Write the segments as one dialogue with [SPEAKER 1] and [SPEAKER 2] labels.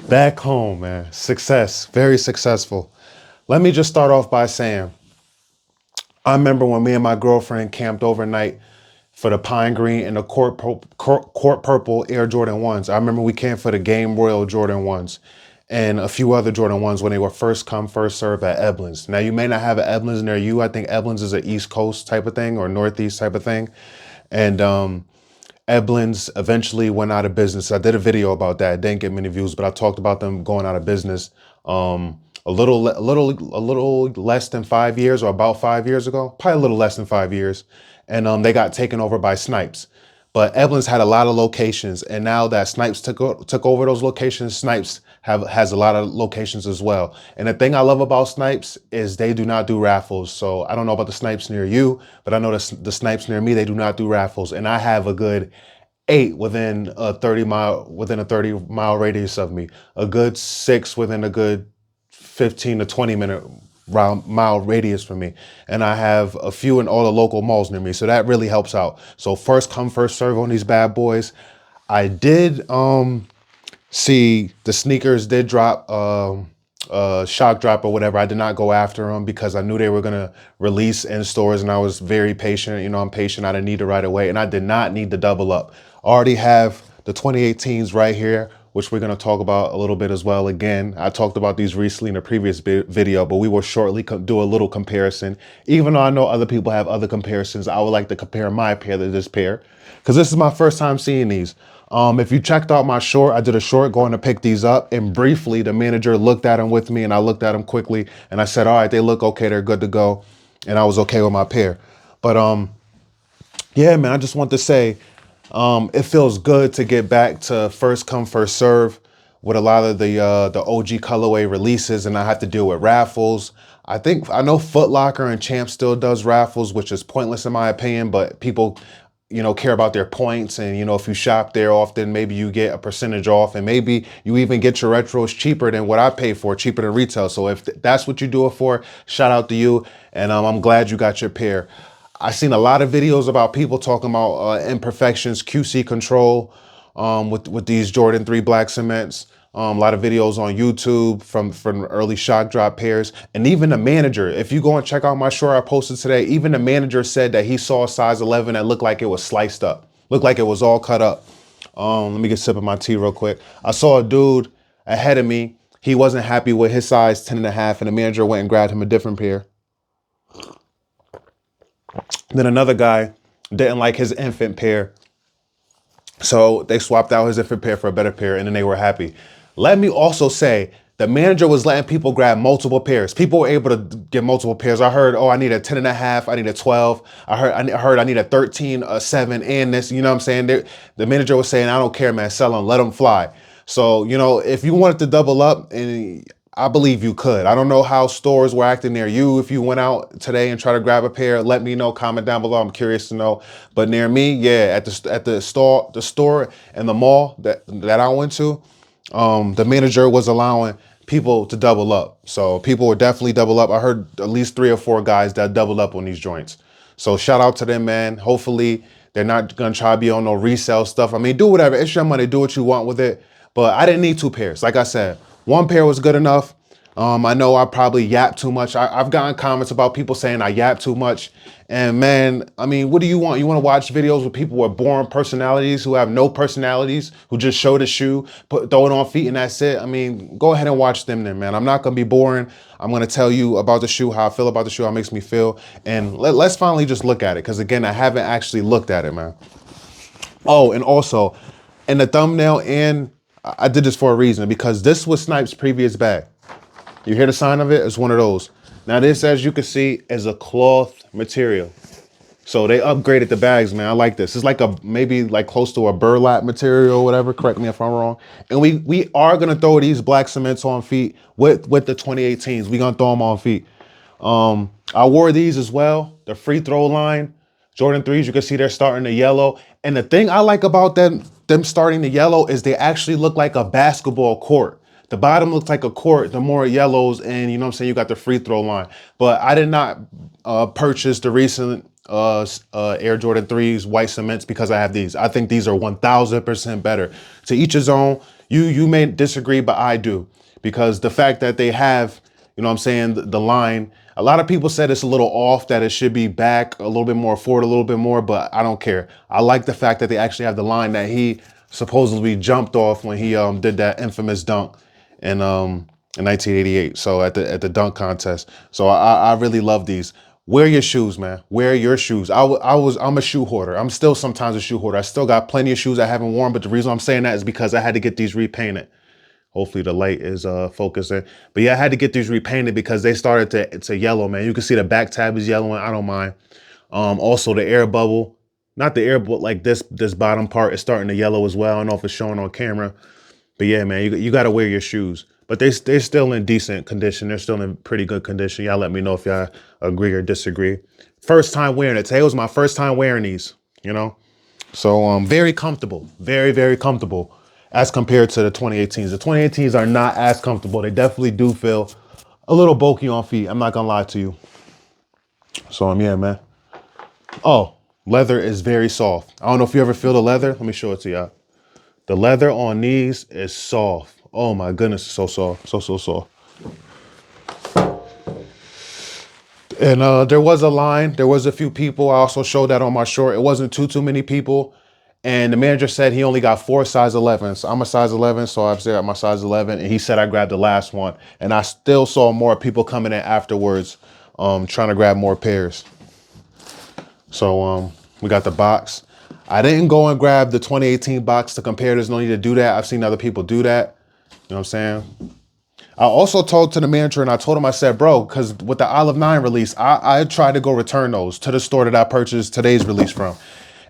[SPEAKER 1] Back home, man. Success, very successful. Let me just start off by saying, I remember when me and my girlfriend camped overnight for the Pine Green and the Court Purple Air Jordan 1s. I remember we camped for the Game Royal Jordan 1s and a few other Jordan 1s when they were first come, first serve at Edmonds. Now, you may not have an Edmonds near you. I think Edmonds is an East Coast type of thing or Northeast type of thing. And Edmonds eventually went out of business. I did a video about that. It didn't get many views, but I talked about them going out of business a little less than 5 years, or about 5 years ago, probably a little less than 5 years. And they got taken over by Snipes. But Edmonds had a lot of locations, and now that Snipes took over those locations, Snipes has a lot of locations as well. And the thing I love about Snipes is they do not do raffles. So I don't know about the Snipes near you, but I know the Snipes near me, they do not do raffles. And I have a good 8 within a 30-mile radius of me, a good 6 within a good 15 to 20 minute mile radius from me, and I have a few in all the local malls near me, so that really helps out. So first come, first serve on these bad boys. I did see the sneakers did drop, shock drop or whatever. I did not go after them because I knew they were gonna release in stores, and I was very patient. You know, I'm patient. I didn't need it right away, and I did not need to double up. I already have the 2018s right here, which we're going to talk about a little bit as well. Again, I talked about these recently in a previous video, but we will shortly do a little comparison. Even though I know other people have other comparisons, I would like to compare my pair to this pair because this is my first time seeing these. If you checked out my short, I did a short going to pick these up, and briefly the manager looked at them with me, and I looked at them quickly, and I said, all right, they look okay, they're good to go, and I was okay with my pair. But yeah, man, I just want to say, it feels good to get back to first come, first serve with a lot of the OG colorway releases, and I have to deal with raffles. I know Foot Locker and Champ still does raffles, which is pointless in my opinion, but people, care about their points, and if you shop there often, maybe you get a percentage off, and maybe you even get your retros cheaper than what I pay for, cheaper than retail. So if that's what you do it for, shout out to you, and I'm glad you got your pair. I've seen a lot of videos about people talking about imperfections, QC control with these Jordan 3 black cements. A lot of videos on YouTube from early shock drop pairs. And even the manager, if you go and check out my short I posted today, even the manager said that he saw a size 11 that looked like it was sliced up. Looked like it was all cut up. Let me get a sip of my tea real quick. I saw a dude ahead of me. He wasn't happy with his size 10 and a half, and the manager went and grabbed him a different pair. Then another guy didn't like his infant pair, so they swapped out his infant pair for a better pair, and then they were happy. Let me also say, the manager was letting people grab multiple pairs. People were able to get multiple pairs. I heard, oh, I need a 10 and a half, I need a 12. I heard I need a 13, a 7, and this, you know what I'm saying? The manager was saying, I don't care, man, sell them, let them fly. So, if you wanted to double up, and I believe you could. I don't know how stores were acting near you. If you went out today and try to grab a pair, let me know, comment down below. I'm curious to know. But near me, yeah, at the store and the mall that I went to, the manager was allowing people to double up. So people would definitely double up. I heard at least 3 or 4 guys that doubled up on these joints. So shout out to them, man. Hopefully they're not gonna try to be on no resale stuff. I mean, do whatever. It's your money. Do what you want with it. But I didn't need 2 pairs. Like I said, 1 pair was good enough. I know I probably yap too much. I've gotten comments about people saying I yap too much. And man, I mean, what do you want? You want to watch videos with people with boring personalities who have no personalities, who just show the shoe, throw it on feet, and that's it? I mean, go ahead and watch them then, man. I'm not going to be boring. I'm going to tell you about the shoe, how I feel about the shoe, how it makes me feel. And let's finally just look at it. Because again, I haven't actually looked at it, man. Oh, and also in the thumbnail, and I did this for a reason, because this was Snipes' previous bag. You hear the sign of it? It's one of those. Now this, as you can see, is a cloth material. So they upgraded the bags, man. I like this. It's like maybe like close to a burlap material or whatever. Correct me if I'm wrong. And we are gonna throw these black cements on feet with the 2018s. We're gonna throw them on feet. I wore these as well. The free throw line, Jordan 3s, you can see they're starting to yellow. And the thing I like about them starting to yellow is they actually look like a basketball court. The bottom looks like a court, the more it yellows, and you know what I'm saying, you got the free throw line. But I did not purchase the recent Air Jordan 3s white cements because I have these. I think these are 1000% better. To each his own. You may disagree, but I do, because the fact that they have, you know what I'm saying, the line, a lot of people said it's a little off, that it should be back a little bit more forward, a little bit more, but I don't care. I like the fact that they actually have the line that he supposedly jumped off when he did that infamous dunk in 1988. So at the dunk contest. So I really love these. Wear your shoes, man. Wear your shoes. I'm a shoe hoarder. I'm still sometimes a shoe hoarder. I still got plenty of shoes I haven't worn, but the reason I'm saying that is because I had to get these repainted. Hopefully the light is focusing. But yeah, I had to get these repainted because they started to yellow, man. You can see the back tab is yellowing. I don't mind. Also the air bubble, not the air, but like this bottom part is starting to yellow as well. I don't know if it's showing on camera. But yeah, man, you got to wear your shoes. But they're still in decent condition. They're still in pretty good condition. Y'all let me know if y'all agree or disagree. First time wearing it. Today was my first time wearing these, you know? So very comfortable. Very, very comfortable as compared to the 2018s. The 2018s are not as comfortable. They definitely do feel a little bulky on feet. I'm not going to lie to you. So yeah, man. Oh, leather is very soft. I don't know if you ever feel the leather. Let me show it to y'all. The leather on these is soft. Oh my goodness, it's so soft, so soft. And there was a line, there was a few people. I also showed that on my short. It wasn't too many people. And the manager said he only got 4 size 11s. I'm a size 11, so obviously I got my size 11. And he said I grabbed the last one. And I still saw more people coming in afterwards, trying to grab more pairs. So we got the box. I didn't go and grab the 2018 box to compare. There's no need to do that. I've seen other people do that. You know what I'm saying? I also told to the manager, and I told him, I said, bro, because with the Olive 9 release, I tried to go return those to the store that I purchased today's release from.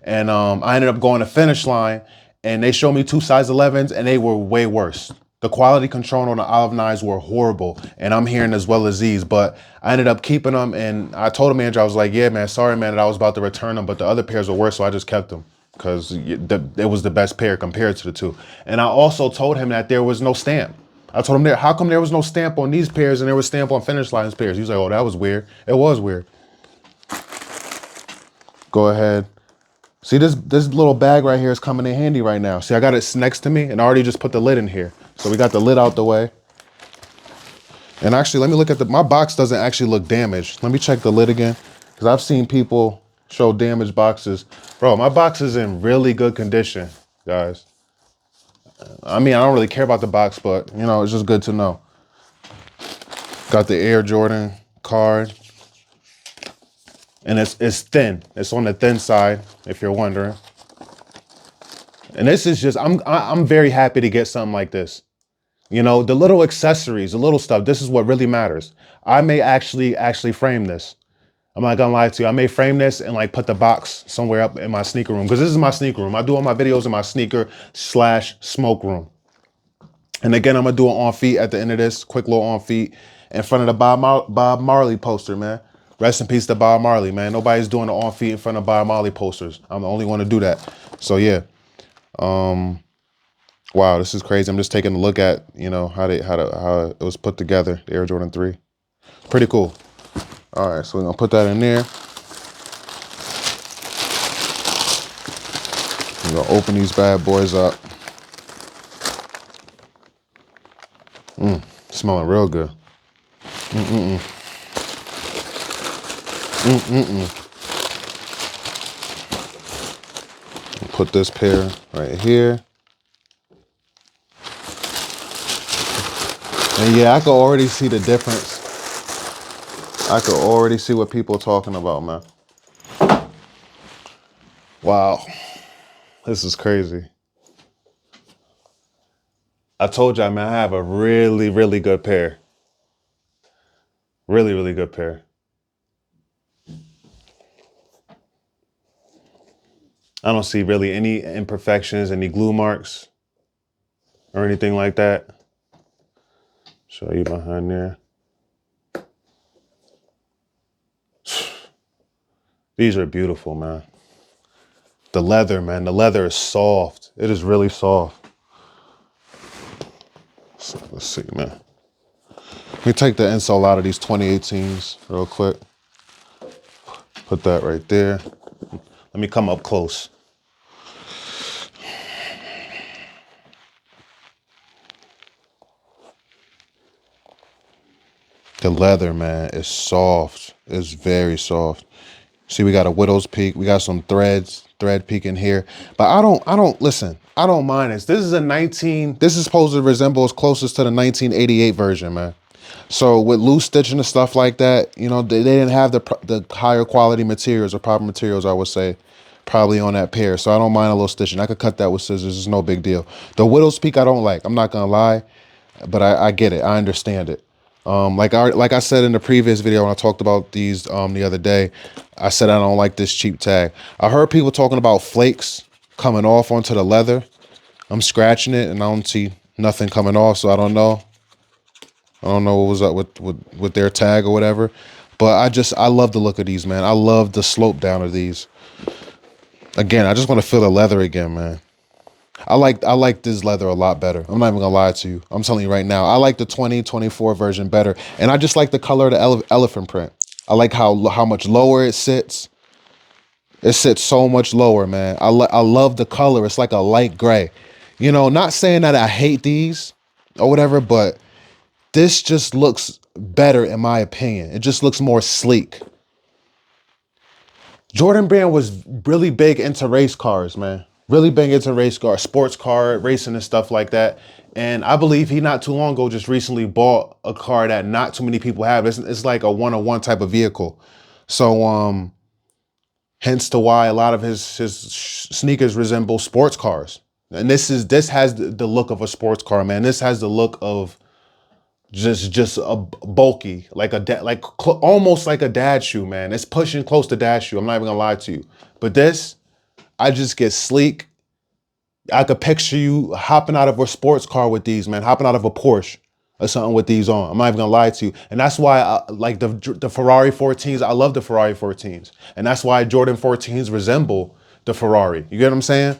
[SPEAKER 1] And I ended up going to Finish Line, and they showed me 2 size 11s, and they were way worse. The quality control on the Olive 9s were horrible, and I'm hearing as well as these, but I ended up keeping them, and I told the manager, I was like, yeah, man, sorry, man, that I was about to return them, but the other pairs were worse, so I just kept them because it was the best pair compared to the two. And I also told him that there was no stamp. I told him, how come there was no stamp on these pairs and there was stamp on Finish Line's pairs? He was like, oh, that was weird. It was weird. Go ahead. See, this little bag right here is coming in handy right now. See, I got it next to me and I already just put the lid in here. So we got the lid out the way. And actually, let me look at my box doesn't actually look damaged. Let me check the lid again, because I've seen people show damaged boxes. Bro, my box is in really good condition, guys. I mean, I don't really care about the box, but you know, it's just good to know. Got the Air Jordan card. And it's thin. It's on the thin side, if you're wondering. And this is just, I'm very happy to get something like this. You know, the little accessories, the little stuff, this is what really matters. I may actually frame this. I'm not gonna lie to you. I may frame this and like put the box somewhere up in my sneaker room, because this is my sneaker room. I do all my videos in my sneaker/smoke room. And again, I'm gonna do an on feet at the end of this, quick little on feet in front of the Bob Marley poster, man. Rest in peace to Bob Marley, man. Nobody's doing the on feet in front of Bob Marley posters. I'm the only one to do that. So yeah. Wow, this is crazy. I'm just taking a look at, you know, how it was put together, the Air Jordan 3. Pretty cool. All right, so we're gonna put that in there. We're gonna open these bad boys up. Smelling real good. Put this pair right here. And yeah, I can already see the difference. I can already see what people are talking about, man. Wow, this is crazy. I told y'all, man, I have a really good pair. Really good pair. I don't see really any imperfections, any glue marks or anything like that. Show you behind there. These are beautiful, man. The leather, man, the leather is soft. It is really soft. So let's see, man. Let me take the insole out of these 2018s real quick. Put that right there. Let me come up close. The leather, man, is soft. It's very soft. See, we got a widow's peak. We got some thread peak in here. But listen, I don't mind this. This is supposed to resemble as closest to the 1988 version, man. So with loose stitching and stuff like that, you know, they didn't have the higher quality materials or proper materials, I would say, probably on that pair. So I don't mind a little stitching. I could cut that with scissors. It's no big deal. The widow's peak I don't like. I'm not gonna lie, but I get it. I understand it. Like I said in the previous video when I talked about these the other day, I said I don't like this cheap tag. I heard people talking about flakes coming off onto the leather. I'm scratching it and I don't see nothing coming off, so I don't know. I don't know what was up with their tag or whatever. But I love the look of these, man. I love the slope down of these. Again, I just want to feel the leather again, man. I like this leather a lot better. I'm not even gonna lie to you. I'm telling you right now. I like the 2024 version better. And I just like the color of the elephant print. I like how much lower it sits. It sits so much lower, man. I love the color. It's like a light gray. You know, not saying that I hate these or whatever, but this just looks better in my opinion. It just looks more sleek. Jordan Brand was really big into race cars, man. Really big into race cars, sports car racing and stuff like that. And I believe he not too long ago just recently bought a car that not too many people have. It's like a one-on-one type of vehicle. So hence to why a lot of his sneakers resemble sports cars. And this has the look of a sports car, man. This has the look of just a bulky, like almost like a dad shoe, man. It's pushing close to dad shoe. I'm not even gonna lie to you. But this, I just get sleek. I could picture you hopping out of a sports car with these, man. Hopping out of a Porsche or something with these on. I'm not even gonna lie to you. And that's why I like the Ferrari 14s. I love the Ferrari 14s. And that's why Jordan 14s resemble the Ferrari. You get what I'm saying?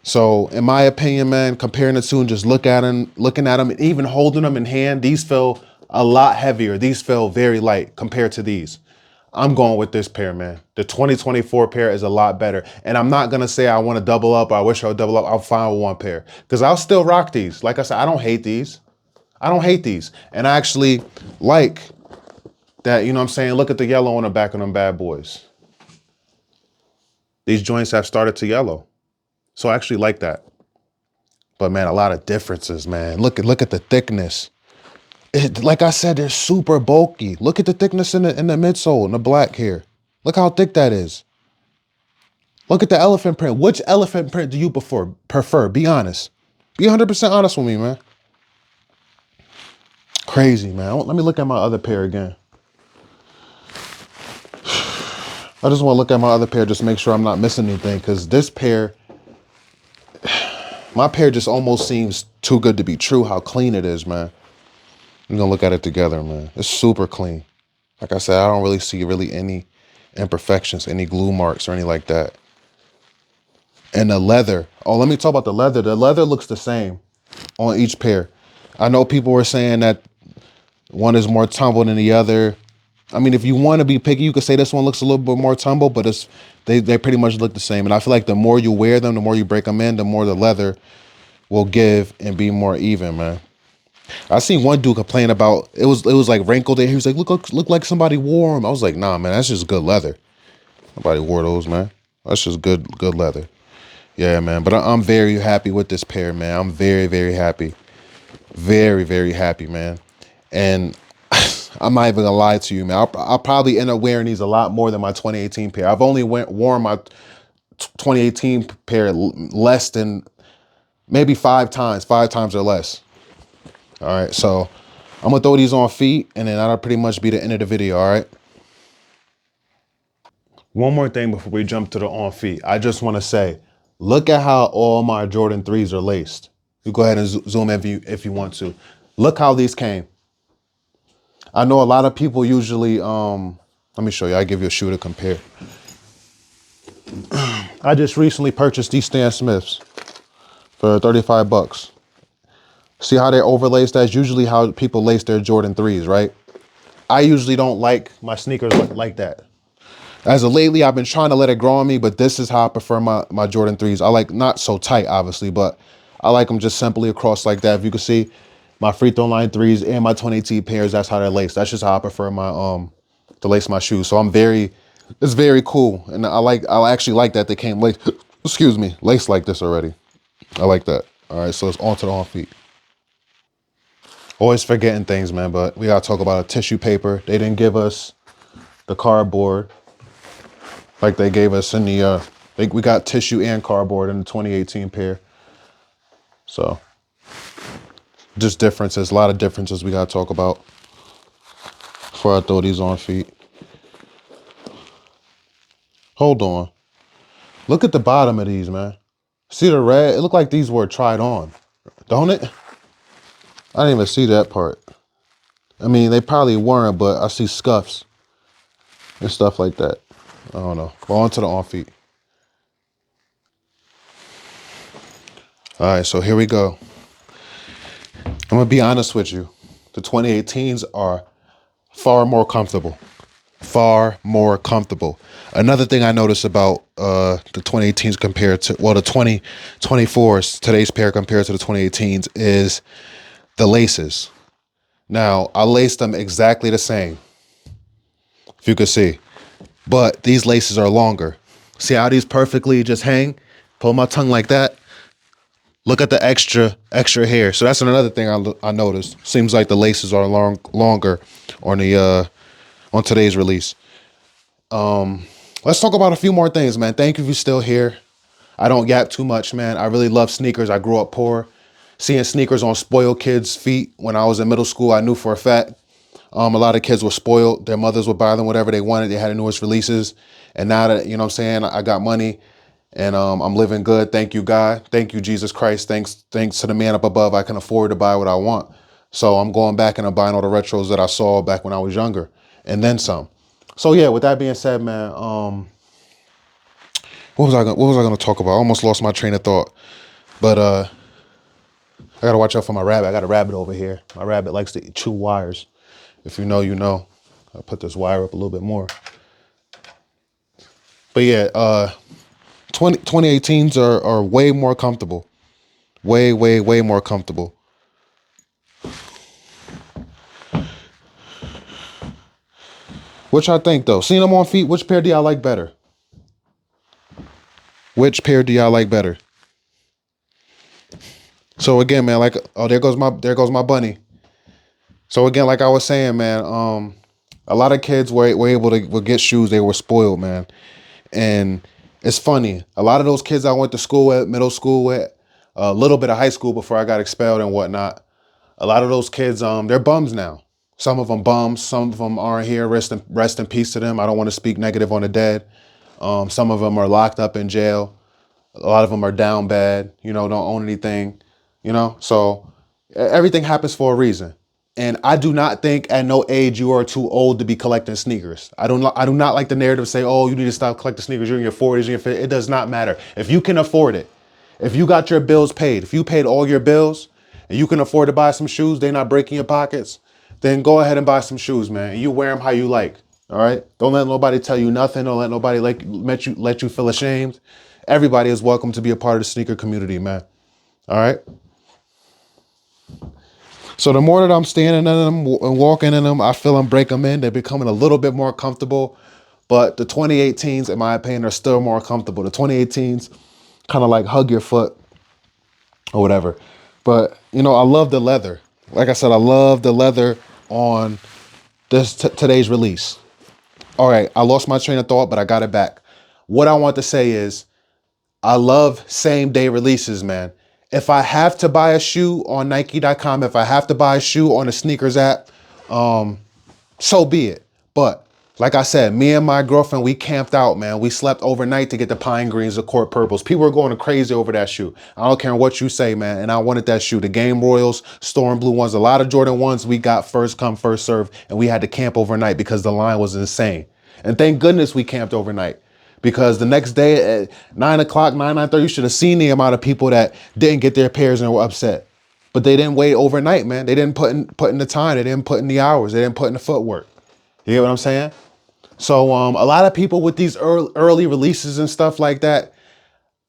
[SPEAKER 1] So in my opinion, man, comparing the two and just looking at them, and even holding them in hand, these feel a lot heavier. These feel very light compared to these. I'm going with this pair, man. The 2024 pair is a lot better. And I'm not going to say I want to double up or I wish I would double up. I'll find one pair because I'll still rock these. Like I said, I don't hate these. I don't hate these. And I actually like that, you know what I'm saying? Look at the yellow on the back of them bad boys. These joints have started to yellow. So I actually like that. But man, a lot of differences, man. Look at the thickness. Like I said, they're super bulky. Look at the thickness in the midsole, in the black here. Look how thick that is. Look at the elephant print. Which elephant print do you prefer? Be honest. Be 100% honest with me, man. Crazy, man. Let me look at my other pair again. I just want to look at my other pair, just make sure I'm not missing anything, because this pair, my pair just almost seems too good to be true how clean it is, man. I'm gonna look at it together, man. It's super clean. Like I said, I don't really see any imperfections, any glue marks or anything like that. And the leather. Oh, let me talk about the leather. The leather looks the same on each pair. I know people were saying that one is more tumble than the other. I mean, if you want to be picky, you could say this one looks a little bit more tumble, but they pretty much look the same. And I feel like the more you wear them, the more you break them in, the more the leather will give and be more even, man. I seen one dude complain about it was like wrinkled. He was like, look like somebody wore them. I was like, nah, man, that's just good leather. Nobody wore those, man. That's just good leather. Yeah, man. But I'm very happy with this pair, man. I'm very, very happy. Very, very happy, man. And I'm not even gonna lie to you, man. I'll probably end up wearing these a lot more than my 2018 pair. I've only worn my 2018 pair less than maybe 5 times or less. All right, so I'm gonna throw these on feet, and then that'll pretty much be the end of the video. All right. One more thing before we jump to the on feet. I just want to say, look at how all my Jordan 3s are laced. You go ahead and zoom in if you want to. Look how these came. I know a lot of people usually, let me show you. I give you a shoe to compare. I just recently purchased these Stan Smiths for 35 bucks. See how they're overlaced? That's usually how people lace their Jordan 3s, right? I usually don't like my sneakers like that. As of lately, I've been trying to let it grow on me, but this is how I prefer my Jordan 3s. I like not so tight, obviously, but I like them just simply across like that, if you can see. My free throw line threes and my 20T pairs. That's how they're laced. That's just how I prefer my to lace my shoes. So it's very cool, and I actually like that they came laced. Excuse me, laced like this already. I like that. All right, so it's on to the on feet. Always forgetting things, man, but we gotta talk about a tissue paper. They didn't give us the cardboard like they gave us in the we got tissue and cardboard in the 2018 pair. So just differences, a lot of differences we gotta talk about before I throw these on feet. Hold on. Look at the bottom of these, man. See the red? It looked like these were tried on, don't it? I didn't even see that part. I mean, they probably weren't, but I see scuffs and stuff like that. I don't know. Go on to the on feet. All right, so here we go. I'm gonna be honest with you. The 2018s are far more comfortable. Far more comfortable. Another thing I noticed about the 2018s compared to, well, the 2024s, today's pair compared to the 2018s is the laces. Now, I laced them exactly the same, if you could see, but these laces are longer. See how these perfectly just hang? Pull my tongue like that. Look at the extra hair. So that's another thing I noticed. Seems like the laces are longer on the on today's release. Let's talk about a few more things, man. Thank you if you're still here. I don't yap too much, man. I really love sneakers. I grew up poor. Seeing sneakers on spoiled kids' feet when I was in middle school, I knew for a fact a lot of kids were spoiled. Their mothers would buy them whatever they wanted. They had the newest releases. And now that, you know what I'm saying, I got money and I'm living good. Thank you, God. Thank you, Jesus Christ. Thanks to the man up above. I can afford to buy what I want. So I'm going back and I'm buying all the retros that I saw back when I was younger and then some. So yeah, with that being said, man, what was I gonna talk about? I almost lost my train of thought. But I gotta watch out for my rabbit. I got a rabbit over here. My rabbit likes to chew wires. If you know, you know. I'll put this wire up a little bit more. But yeah, 2018s are way more comfortable. Way, way, way more comfortable. Which I think though, seeing them on feet, which pair do y'all like better? Which pair do y'all like better? So again, man, like, oh, there goes my bunny. So again, like I was saying, man, a lot of kids were able to would get shoes. They were spoiled, man. And it's funny. A lot of those kids I went to school with, middle school with, a little bit of high school before I got expelled and whatnot. A lot of those kids, they're bums now. Some of them bums. Some of them aren't here. Rest in peace to them. I don't want to speak negative on the dead. Some of them are locked up in jail. A lot of them are down bad, you know, don't own anything, you know. So everything happens for a reason. And I do not think at no age you are too old to be collecting sneakers. I do not like the narrative say, oh, you need to stop collecting sneakers. You're in your 40s, you're in your 50s. It does not matter. If you can afford it, if you got your bills paid, if you paid all your bills and you can afford to buy some shoes, they're not breaking your pockets, then go ahead and buy some shoes, man. And you wear them how you like. All right. Don't let nobody tell you nothing. Don't let nobody let you feel ashamed. Everybody is welcome to be a part of the sneaker community, man. All right. So the more that I'm standing in them and walking in them, I feel them break them in. They're becoming a little bit more comfortable. But the 2018s, in my opinion, are still more comfortable. The 2018s kind of like hug your foot or whatever. But, you know, I love the leather. Like I said, I love the leather on today's release. All right, I lost my train of thought, but I got it back. What I want to say is I love same day releases, man. If I have to buy a shoe on Nike.com, if I have to buy a shoe on the sneakers app, so be it. But like I said, me and my girlfriend, we camped out, man. We slept overnight to get the pine greens, the court purples. People were going crazy over that shoe. I don't care what you say, man. And I wanted that shoe. The Game Royals, Storm Blue ones, a lot of Jordan ones we got first come, first serve. And we had to camp overnight because the line was insane. And thank goodness we camped overnight. Because the next day at 9 o'clock, 9:30, you should have seen the amount of people that didn't get their pairs and were upset. But they didn't wait overnight, man. They didn't put in the time. They didn't put in the hours. They didn't put in the footwork. You get what I'm saying? So a lot of people with these early releases and stuff like that,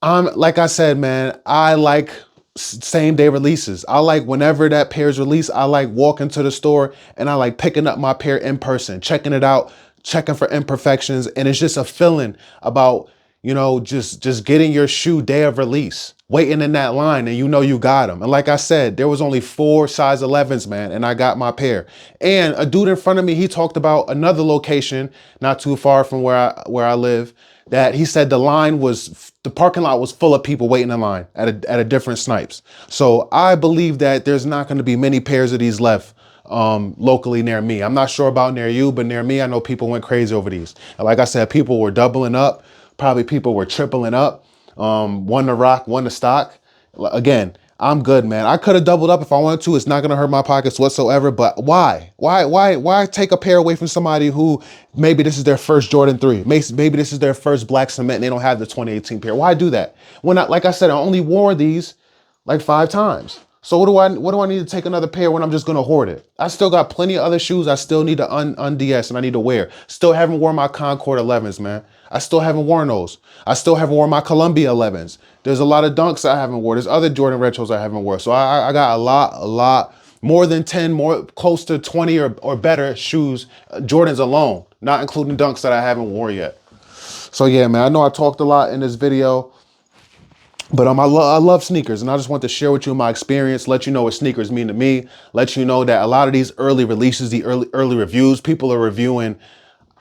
[SPEAKER 1] like I said, man, I like same day releases. I like whenever that pair is released, I like walking to the store and I like picking up my pair in person, checking it out, checking for imperfections. And it's just a feeling about, you know, just getting your shoe day of release, waiting in that line and you know you got them. And like I said, there was only 4 size 11s, man, and I got my pair. And a dude in front of me, he talked about another location not too far from where I live, that he said the parking lot was full of people waiting in line at a different Snipes. So I believe that there's not going to be many pairs of these left locally near me. I'm not sure about near you, but near me, I know people went crazy over these. And like I said, people were doubling up. Probably people were tripling up. One to rock, one to stock. Again, I'm good, man. I could have doubled up if I wanted to. It's not going to hurt my pockets whatsoever. But why? Why take a pair away from somebody who maybe this is their first Jordan 3? Maybe this is their first black cement and they don't have the 2018 pair. Why do that? When like I said, I only wore these like 5 times. So what do I need to take another pair when I'm just gonna hoard it? I still got plenty of other shoes I still need to un-DS and I need to wear. Still haven't worn my Concord 11s, man. I still haven't worn those. I still haven't worn my Columbia 11s. There's a lot of Dunks I haven't worn. There's other Jordan Retros I haven't worn. So I got a lot, more than 10, more close to 20 or better shoes, Jordans alone, not including Dunks that I haven't worn yet. So yeah, man, I know I talked a lot in this video. But I love sneakers, and I just want to share with you my experience, let you know what sneakers mean to me, let you know that a lot of these early releases, the early reviews, people are reviewing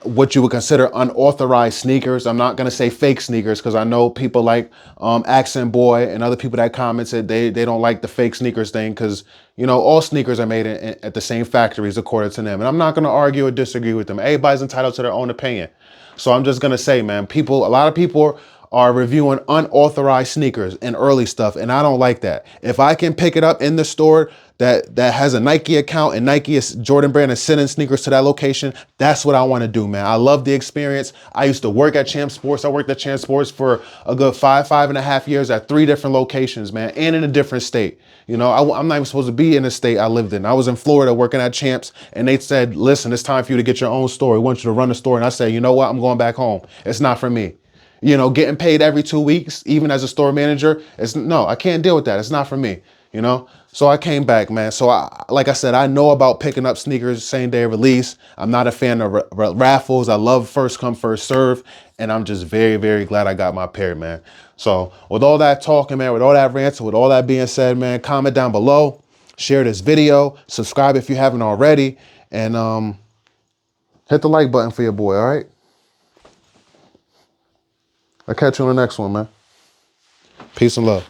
[SPEAKER 1] what you would consider unauthorized sneakers. I'm not going to say fake sneakers because I know people like Accent Boy and other people that commented they don't like the fake sneakers thing because, you know, all sneakers are made at the same factories according to them. And I'm not going to argue or disagree with them. Everybody's entitled to their own opinion. So I'm just going to say, man, a lot of people are reviewing unauthorized sneakers and early stuff, and I don't like that. If I can pick it up in the store that has a Nike account and Nike is Jordan Brand is sending sneakers to that location, that's what I want to do, man. I love the experience. I used to work at Champ Sports. I worked at Champ Sports for a good 5.5 years at 3 different locations, man, and in a different state. You know, I'm not even supposed to be in the state I lived in. I was in Florida working at Champs, and they said, listen, it's time for you to get your own store. We want you to run the store. And I said, you know what? I'm going back home. It's not for me. You know, getting paid every 2 weeks, even as a store manager, no, I can't deal with that. It's not for me, you know? So I came back, man. So like I said, I know about picking up sneakers same day release. I'm not a fan of raffles. I love first come, first serve. And I'm just very, very glad I got my pair, man. So with all that talking, man, with all that ranting, with all that being said, man, comment down below, share this video, subscribe if you haven't already, and hit the like button for your boy, all right? I'll catch you on the next one, man. Peace and love.